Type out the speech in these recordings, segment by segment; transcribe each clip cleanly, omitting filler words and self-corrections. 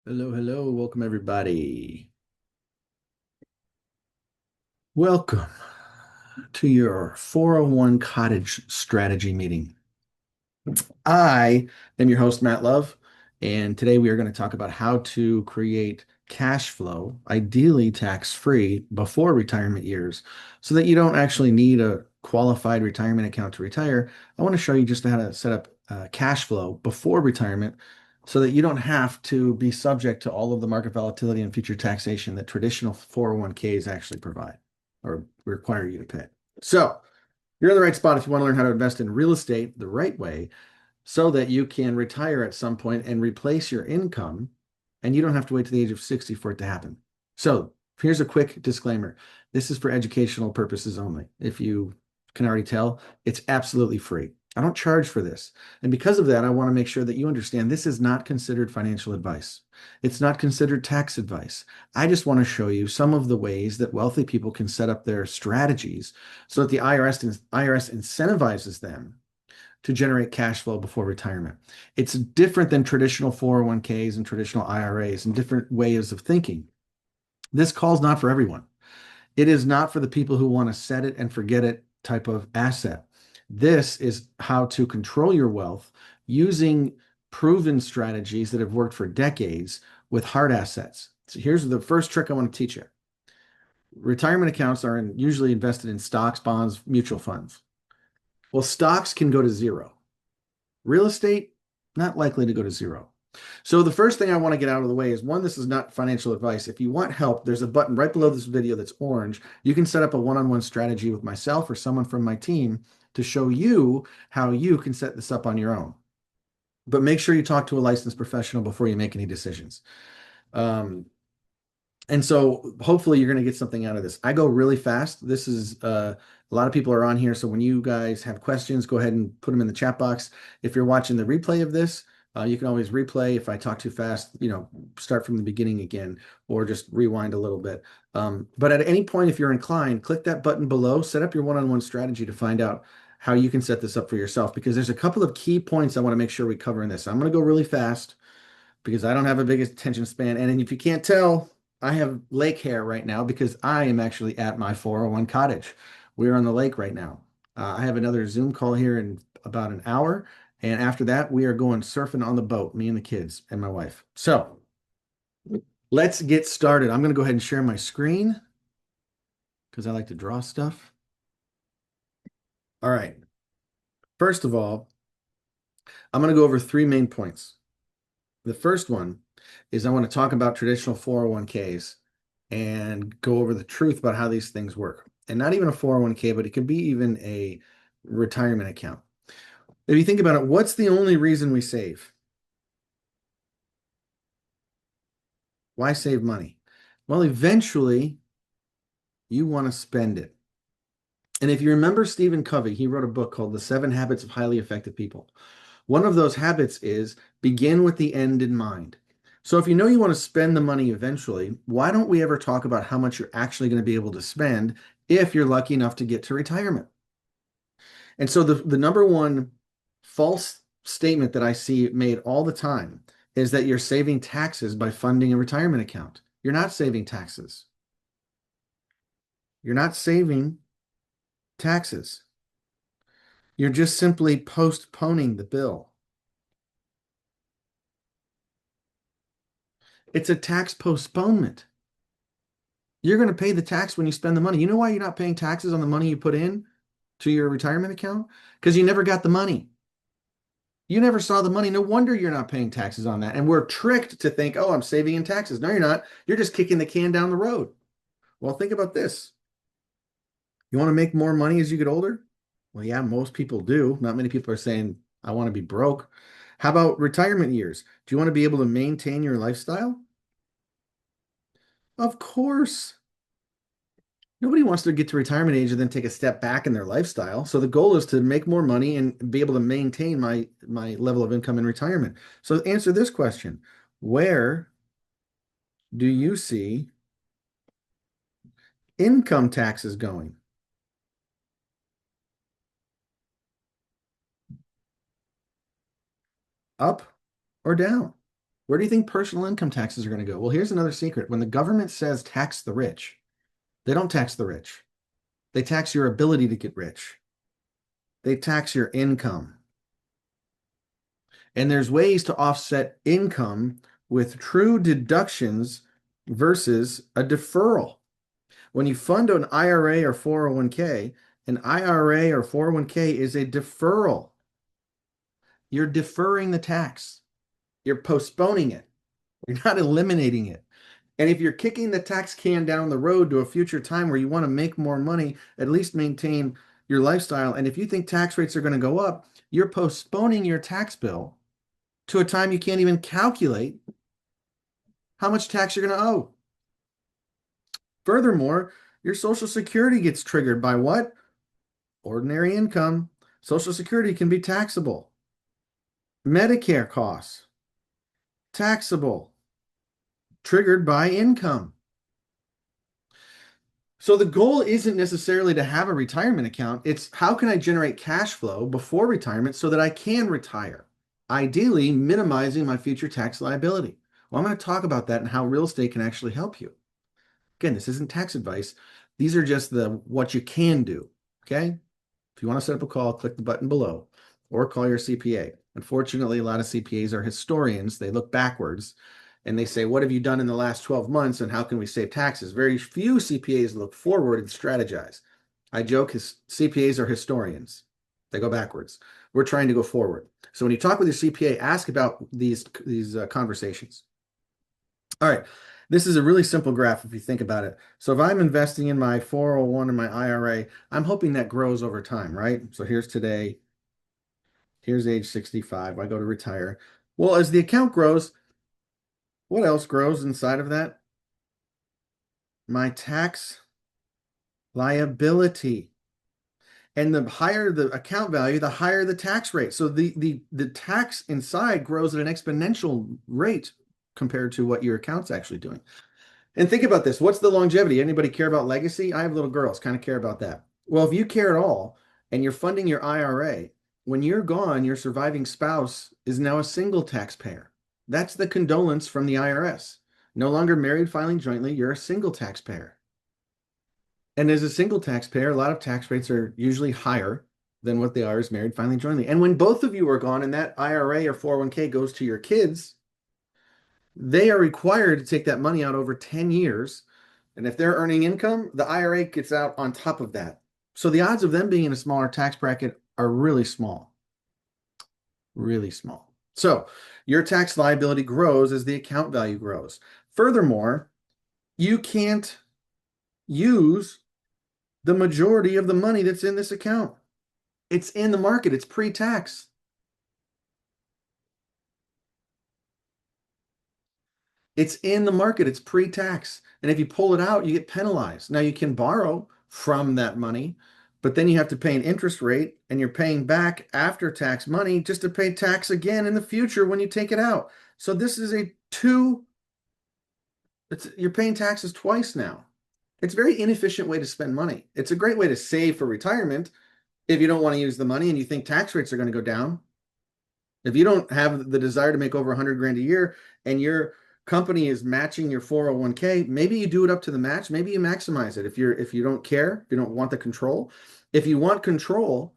Hello, hello. Welcome, everybody. Welcome to your 401 Cottage strategy meeting. I am your host, Matt Love, and today we are going to talk about how to create cash flow, ideally tax-free, before retirement years, so that you don't actually need a qualified retirement account to retire. I want to show you just how to set up cash flow before retirement so that you don't have to be subject to all of the market volatility and future taxation that traditional 401ks actually provide or require you to pay. So, you're in the right spot if you want to learn how to invest in real estate the right way so that you can retire at some point and replace your income and you don't have to wait to the age of 60 for it to happen. So here's a quick disclaimer. This is for educational purposes only. If you can already tell, it's absolutely free. I don't charge for this. And because of that, I want to make sure that you understand this is not considered financial advice. It's not considered tax advice. I just want to show you some of the ways that wealthy people can set up their strategies so that the IRS incentivizes them to generate cash flow before retirement. It's different than traditional 401ks and traditional IRAs and different ways of thinking. This call's not for everyone. It is not for the people who want to set it and forget it type of asset. This is how to control your wealth using proven strategies that have worked for decades with hard assets. So here's the first trick I want to teach you. Retirement accounts are usually invested in stocks, bonds, mutual funds. Well, stocks can go to zero. Real estate, not likely to go to zero. So the first thing I want to get out of the way is one, this is not financial advice. If you want help, there's a button right below this video that's orange. You can set up a one-on-one strategy with myself or someone from my team to show you how you can set this up on your own. But make sure you talk to a licensed professional before you make any decisions. Um, and so hopefully you're going to get something out of this. I go really fast. This is a lot of people are on here. So when you guys have questions, go ahead and put them in the chat box. If you're watching the replay of this, you can always replay. If I talk too fast, start from the beginning again, or just rewind a little bit. But at any point, if you're inclined, click that button below, set up your one-on-one strategy to find out how you can set this up for yourself, because there's a couple of key points I want to make sure we cover in this. I'm going to go really fast because I don't have a big attention span. And if you can't tell, I have lake hair right now because I am actually at my 401 cottage. We're on the lake right now. I have another Zoom call here in about an hour. And after that, we are going surfing on the boat, me and the kids and my wife. So let's get started. I'm going to go ahead and share my screen because I like to draw stuff. All right. First of all, I'm going to go over three main points. The first one is I want to talk about traditional 401ks and go over the truth about how these things work. And not even a 401k, but it could be even a retirement account. If you think about it, what's the only reason we save? Why save money? Well, eventually you want to spend it. And if you remember Stephen Covey, he wrote a book called The 7 Habits of Highly Effective People. One of those habits is begin with the end in mind. So if you know you want to spend the money eventually, why don't we ever talk about how much you're actually going to be able to spend if you're lucky enough to get to retirement? And so the number one false statement that I see made all the time is that you're saving taxes by funding a retirement account. You're not saving taxes. You're not saving taxes. You're just simply postponing the bill. It's a tax postponement. You're going to pay the tax when you spend the money. You know why you're not paying taxes on the money you put in to your retirement account? Because you never got the money. You never saw the money. No wonder you're not paying taxes on that. And we're tricked to think, oh, I'm saving in taxes. No, you're not. You're just kicking the can down the road. Well, think about this. You want to make more money as you get older? Well, yeah, most people do. Not many people are saying, I want to be broke. How about retirement years? Do you want to be able to maintain your lifestyle? Of course. Nobody wants to get to retirement age and then take a step back in their lifestyle. So the goal is to make more money and be able to maintain my level of income in retirement. So answer this question. Where do you see income taxes going? Up or down? Where do you think personal income taxes are going to go? Well, here's another secret. When the government says tax the rich, they don't tax the rich. They tax your ability to get rich. They tax your income. And there's ways to offset income with true deductions versus a deferral. When you fund an IRA or 401k, an IRA or 401k is a deferral. You're deferring the tax. You're postponing it. You're not eliminating it. And if you're kicking the tax can down the road to a future time where you want to make more money, at least maintain your lifestyle, and if you think tax rates are going to go up, you're postponing your tax bill to a time you can't even calculate how much tax you're going to owe. Furthermore, your Social Security gets triggered by what? Ordinary income. Social Security can be taxable. Medicare costs, taxable, triggered by income. So the goal isn't necessarily to have a retirement account. It's how can I generate cash flow before retirement so that I can retire, ideally minimizing my future tax liability. Well, I'm going to talk about that and how real estate can actually help you. Again, this isn't tax advice. These are just the what you can do. Okay. If you want to set up a call, click the button below or call your CPA. Unfortunately, a lot of CPAs are historians. They look backwards and they say, what have you done in the last 12 months and how can we save taxes? Very few CPAs look forward and strategize. I joke, CPAs are historians. They go backwards. We're trying to go forward. So when you talk with your CPA, ask about these conversations. All right. This is a really simple graph if you think about it. So if I'm investing in my 401 and my IRA, I'm hoping that grows over time, right? So here's today, here's age 65. I go to retire. Well, as the account grows, what else grows inside of that? My tax liability. And the higher the account value, the higher the tax rate. So the tax inside grows at an exponential rate compared to what your account's actually doing. And think about this. What's the longevity? Anybody care about legacy? I have little girls, kind of care about that. Well, if you care at all and you're funding your IRA, when you're gone, your surviving spouse is now a single taxpayer. That's the condolence from the IRS. No longer married, filing jointly, you're a single taxpayer. And as a single taxpayer, a lot of tax rates are usually higher than what they are as married, filing jointly. And when both of you are gone and that IRA or 401k goes to your kids, they are required to take that money out over 10 years. And if they're earning income, the IRA gets out on top of that. So the odds of them being in a smaller tax bracket are really small, really small. So your tax liability grows as the account value grows. Furthermore, you can't use the majority of the money that's in this account. It's in the market. It's pre-tax. It's in the market. It's pre-tax. And if you pull it out, you get penalized. Now you can borrow from that money, but then you have to pay an interest rate and you're paying back after tax money just to pay tax again in the future when you take it out. So this is you're paying taxes twice now. It's a very inefficient way to spend money. It's a great way to save for retirement if you don't want to use the money and you think tax rates are going to go down. If you don't have the desire to make over 100 grand a year and your company is matching your 401k, maybe you do it up to the match. Maybe you maximize it. If you don't care, if you don't want the control. If you want control,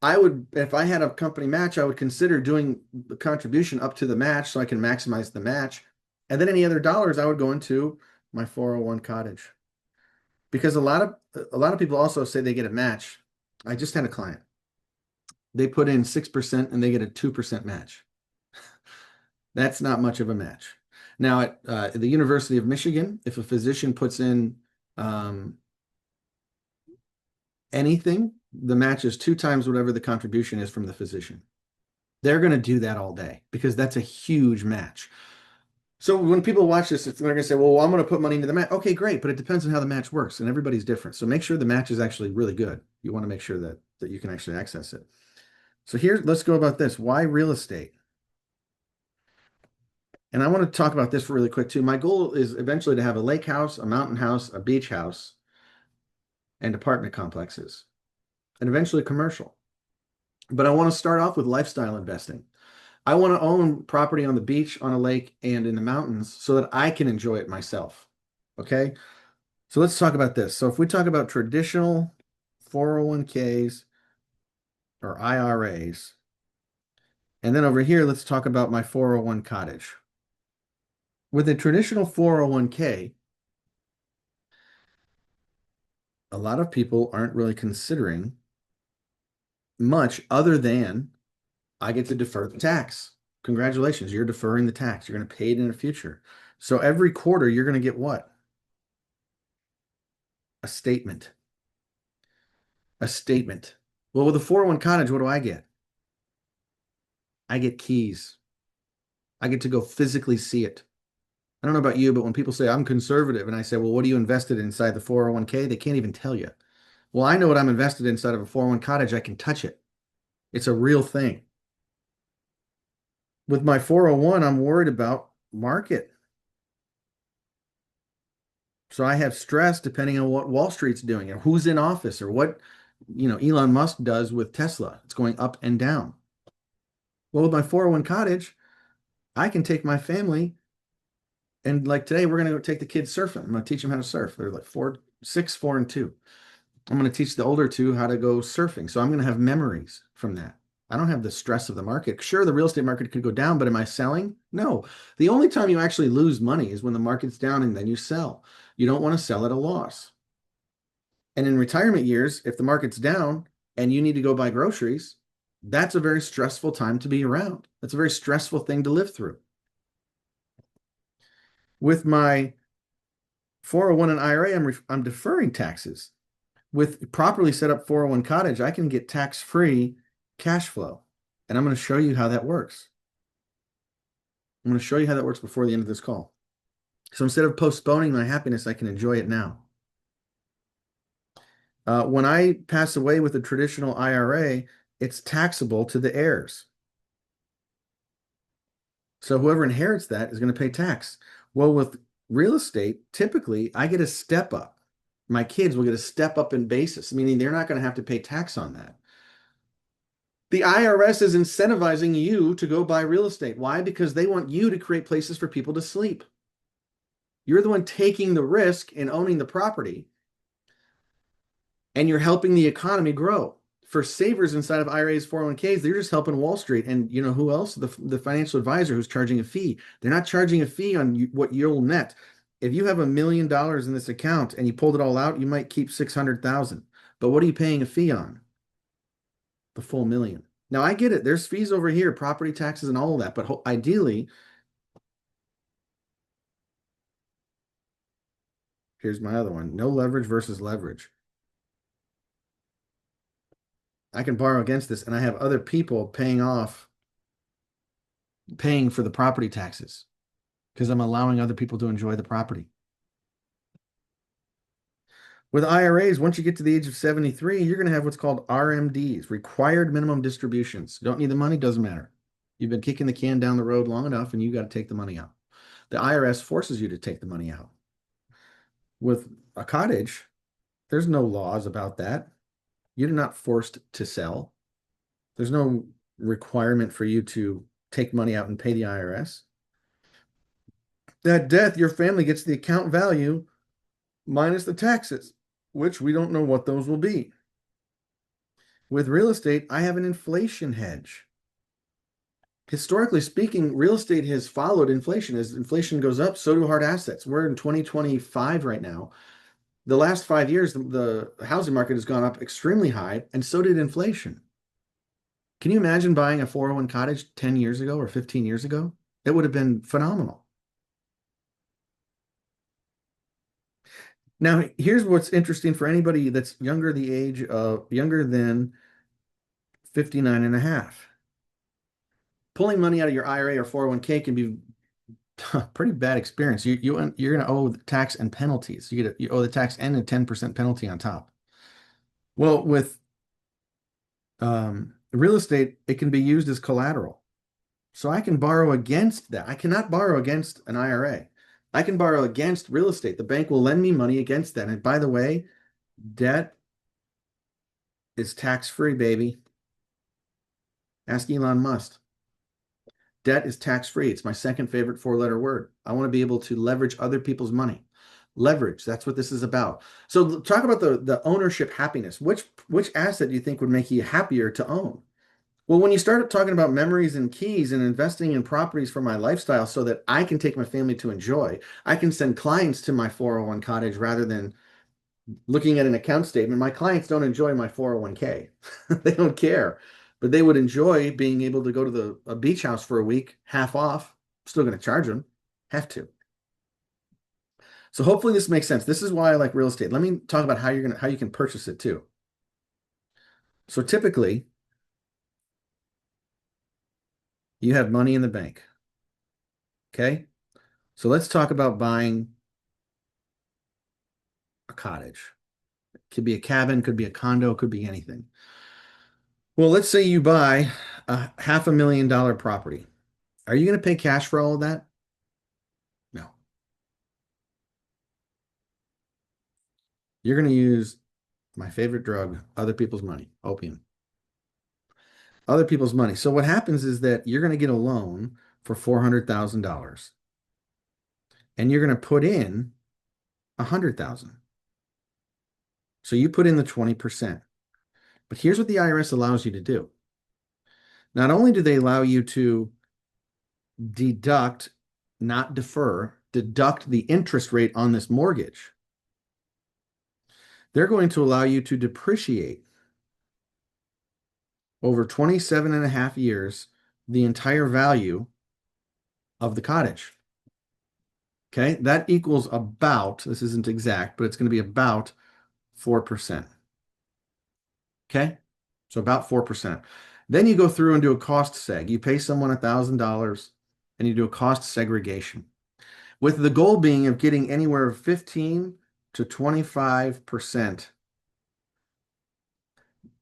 if I had a company match, I would consider doing the contribution up to the match so I can maximize the match. And then any other dollars I would go into my 401 Cottage. Because a lot of people also say they get a match. I just had a client. They put in 6% and they get a 2% match. That's not much of a match. Now, at the University of Michigan, if a physician puts in anything, the match is 2 times whatever the contribution is from the physician. They're going to do that all day because that's a huge match. So when people watch this, they're going to say, well, I'm going to put money into the match. Okay, great. But it depends on how the match works and everybody's different. So make sure the match is actually really good. You want to make sure that you can actually access it. So let's go about this. Why real estate? And I want to talk about this really quick too. My goal is eventually to have a lake house, a mountain house, a beach house, and apartment complexes, and eventually commercial. But I want to start off with lifestyle investing. I want to own property on the beach, on a lake, and in the mountains so that I can enjoy it myself. Okay. So let's talk about this. So if we talk about traditional 401ks or IRAs, and then over here, let's talk about my 401 cottage. With a traditional 401k, a lot of people aren't really considering much other than I get to defer the tax. Congratulations, you're deferring the tax. You're going to pay it in the future. So every quarter, you're going to get what? A statement. A statement. Well, with a 401 cottage, what do I get? I get keys. I get to go physically see it. I don't know about you, but when people say I'm conservative and I say, well, what are you invested in inside the 401k? They can't even tell you. Well, I know what I'm invested inside of a 401 cottage. I can touch it. It's a real thing. With my 401, I'm worried about market. So I have stress depending on what Wall Street's doing and who's in office or what, Elon Musk does with Tesla. It's going up and down. Well, with my 401 cottage, I can take my family and like today, we're going to go take the kids surfing. I'm going to teach them how to surf. They're like 4, 6, 4, and 2. I'm going to teach the older two how to go surfing. So I'm going to have memories from that. I don't have the stress of the market. Sure, the real estate market could go down, but am I selling? No. The only time you actually lose money is when the market's down and then you sell. You don't want to sell at a loss. And in retirement years, if the market's down and you need to go buy groceries, that's a very stressful time to be around. That's a very stressful thing to live through. With my 401 and IRA, I'm deferring taxes. With properly set up 401 Cottage, I can get tax-free cash flow. And I'm going to show you how that works. I'm going to show you how that works before the end of this call. So instead of postponing my happiness, I can enjoy it now. When I pass away with a traditional IRA, it's taxable to the heirs. So whoever inherits that is going to pay tax. Well, with real estate, typically I get a step up. My kids will get a step up in basis, meaning they're not going to have to pay tax on that. The IRS is incentivizing you to go buy real estate. Why? Because they want you to create places for people to sleep. You're the one taking the risk in owning the property, and you're helping the economy grow. For savers inside of IRAs, 401ks, they're just helping Wall Street. And you know who else? The financial advisor who's charging a fee. They're not charging a fee on what you'll net. If you have $1 million in this account and you pulled it all out, you might keep 600,000. But what are you paying a fee on? The full million. Now I get it. There's fees over here, property taxes and all of that. But ideally, here's my other one. No leverage versus leverage. I can borrow against this and I have other people paying for the property taxes because I'm allowing other people to enjoy the property. With IRAs, once you get to the age of 73, you're going to have what's called RMDs, required minimum distributions. Don't need the money, doesn't matter. You've been kicking the can down the road long enough and you got to take the money out. The IRS forces you to take the money out. With a cottage, there's no laws about that. You're not forced to sell. There's no requirement for you to take money out and pay the IRS. At death, your family gets the account value minus the taxes, which we don't know what those will be. With real estate, I have an inflation hedge. Historically speaking, real estate has followed inflation. As inflation goes up, so do hard assets. We're in 2025 right now. The last 5 years, the housing market has gone up extremely high, and so did inflation. Can you imagine buying a 401 cottage 10 years ago or 15 years ago? It would have been phenomenal. Now, here's what's interesting for anybody that's younger than 59 and a half. Pulling money out of your IRA or 401k can be a pretty bad experience. You're going to owe the tax and penalties. You owe the tax and a 10% penalty on top. Well, with real estate, it can be used as collateral. So I can borrow against that. I cannot borrow against an IRA. I can borrow against real estate. The bank will lend me money against that. And by the way, debt is tax-free, baby. Ask Elon Musk. Debt is tax-free. It's my second favorite four-letter word. I want to be able to leverage other people's money. Leverage, that's what this is about. So talk about the ownership happiness. Which asset do you think would make you happier to own? Well, when you start talking about memories and keys and investing in properties for my lifestyle so that I can take my family to enjoy, I can send clients to my 401 cottage rather than looking at an account statement. My clients don't enjoy my 401k. They don't care, but they would enjoy being able to go to a beach house for a week, half off. Still going to charge them, have to. So hopefully this makes sense. This is why I like real estate. Let me talk about how you can purchase it too. So typically, you have money in the bank. Okay? So let's talk about buying a cottage. It could be a cabin, could be a condo, could be anything. Well, let's say you buy a $500,000 property. Are you going to pay cash for all of that? No. You're going to use my favorite drug, other people's money, opium. Other people's money. So what happens is that you're going to get a loan for $400,000 and you're going to put in 100,000. So you put in the 20%. But here's what the IRS allows you to do. Not only do they allow you to deduct, not defer, deduct the interest rate on this mortgage, they're going to allow you to depreciate over 27 and a half years the entire value of the cottage. Okay, that equals about, this isn't exact, but it's going to be about 4%. Okay, so about 4%. Then you go through and do a cost seg. You pay someone $1,000 and you do a cost segregation, with the goal being of getting anywhere 15 to 25%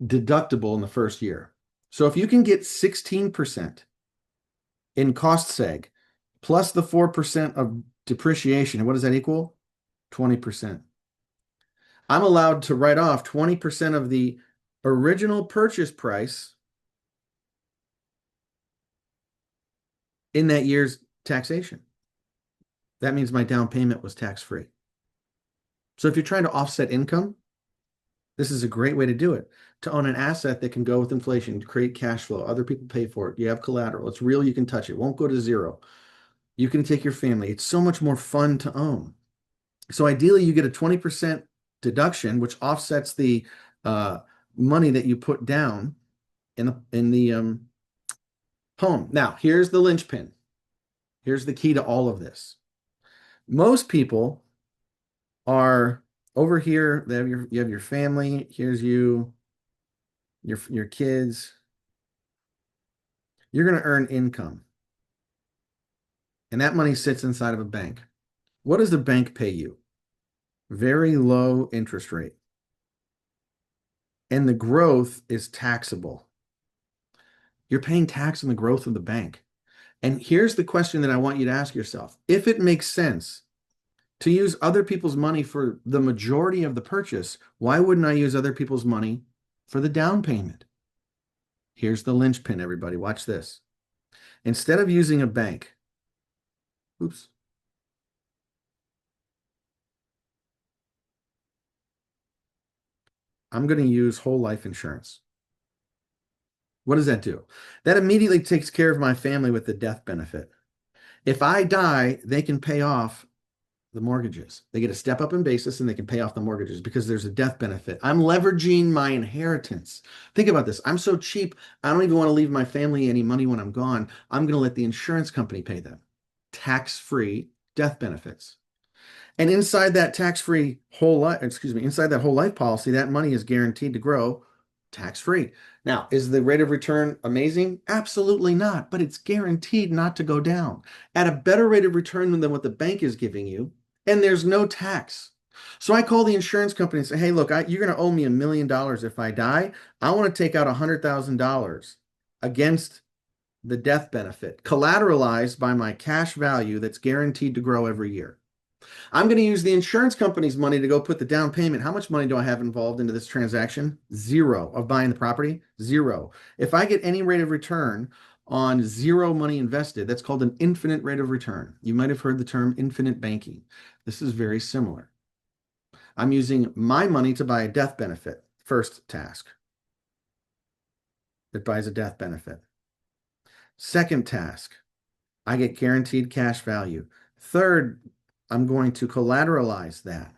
deductible in the first year. So if you can get 16% in cost seg plus the 4% of depreciation, what does that equal? 20%. I'm allowed to write off 20% of the original purchase price in that year's taxation. That means my down payment was tax-free. So if you're trying to offset income, this is a great way to do it. To own an asset that can go with inflation, create cash flow, other people pay for it. You have collateral. It's real. You can touch it. Won't go to zero. You can take your family. It's so much more fun to own. So ideally, you get a 20% deduction, which offsets the money that you put down in the home. Now, here's the linchpin. Here's the key to all of this. Most people are over here. You have your family. Here's you, your kids. You're going to earn income, and that money sits inside of a bank. What does the bank pay you? Very low interest rate. And the growth is taxable. You're paying tax on the growth of the bank. And here's the question that I want you to ask yourself. If it makes sense to use other people's money for the majority of the purchase, why wouldn't I use other people's money for the down payment? Here's the linchpin, everybody. Watch this. Instead of using a bank, oops. I'm going to use whole life insurance. What does that do? That immediately takes care of my family with the death benefit. If I die, they can pay off the mortgages. They get a step up in basis and they can pay off the mortgages because there's a death benefit. I'm leveraging my inheritance. Think about this. I'm so cheap, I don't even want to leave my family any money when I'm gone. I'm going to let the insurance company pay them. Tax-free death benefits. And inside that tax-free whole life, inside that whole life policy, that money is guaranteed to grow tax-free. Now, is the rate of return amazing? Absolutely not, but it's guaranteed not to go down at a better rate of return than what the bank is giving you, and there's no tax. So I call the insurance company and say, hey, look, you're going to owe me $1 million if I die. I want to take out $100,000 against the death benefit, collateralized by my cash value that's guaranteed to grow every year. I'm going to use the insurance company's money to go put the down payment. How much money do I have involved into this transaction? Zero. Of buying the property? Zero. If I get any rate of return on zero money invested. That's called an infinite rate of return. You might have heard the term infinite banking. This is very similar. I'm using my money to buy a death benefit. First task, it buys a death benefit. Second task, I get guaranteed cash value. Third, I'm going to collateralize that.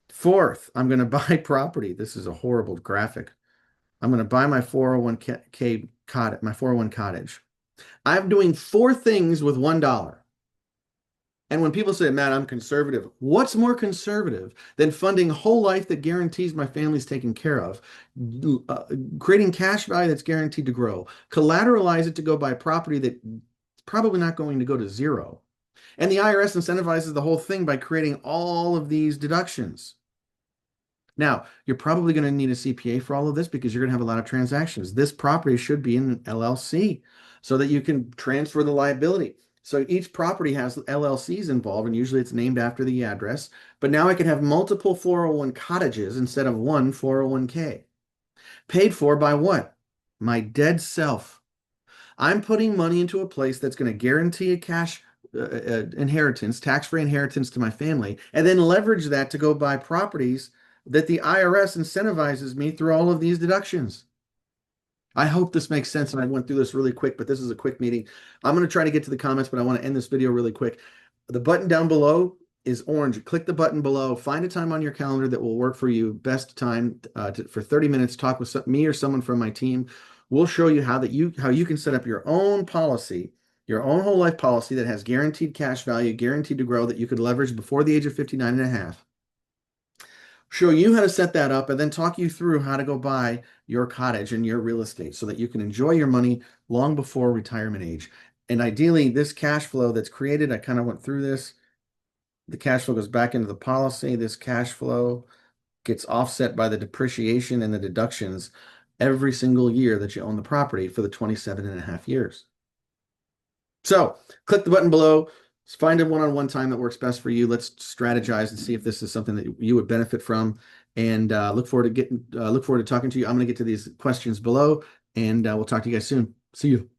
Fourth, I'm going to buy property. This is a horrible graphic. I'm going to buy my 401k cottage, my 401 cottage. I'm doing four things with $1. And when people say, Matt, I'm conservative, what's more conservative than funding a whole life that guarantees my family's taken care of, creating cash value that's guaranteed to grow, collateralize it to go buy property that's probably not going to go to zero. And the IRS incentivizes the whole thing by creating all of these deductions. Now, you're probably going to need a CPA for all of this because you're going to have a lot of transactions. This property should be in an LLC so that you can transfer the liability. So each property has LLCs involved, and usually it's named after the address. But now I can have multiple 401 cottages instead of one 401k. Paid for by what? My dead self. I'm putting money into a place that's going to guarantee a cash inheritance, tax-free inheritance to my family, and then leverage that to go buy properties that the IRS incentivizes me through all of these deductions. I hope this makes sense, and I went through this really quick, but this is a quick meeting. I'm going to try to get to the comments, but I want to end this video really quick. The button down below is orange. Click the button below. Find a time on your calendar that will work for you. Best time for 30 minutes. Talk with me or someone from my team. We'll show you how you can set up your own policy, your own whole life policy that has guaranteed cash value, guaranteed to grow, that you could leverage before the age of 59 and a half. Show you how to set that up, and then talk you through how to go buy your cottage and your real estate so that you can enjoy your money long before retirement age. And ideally, this cash flow that's created, I kind of went through this. The cash flow goes back into the policy. This cash flow gets offset by the depreciation and the deductions every single year that you own the property for the 27 and a half years. So click the button below. Find a one-on-one time that works best for you. Let's strategize and see if this is something that you would benefit from. And look forward to talking to you. I'm going to get to these questions below, and we'll talk to you guys soon. See you.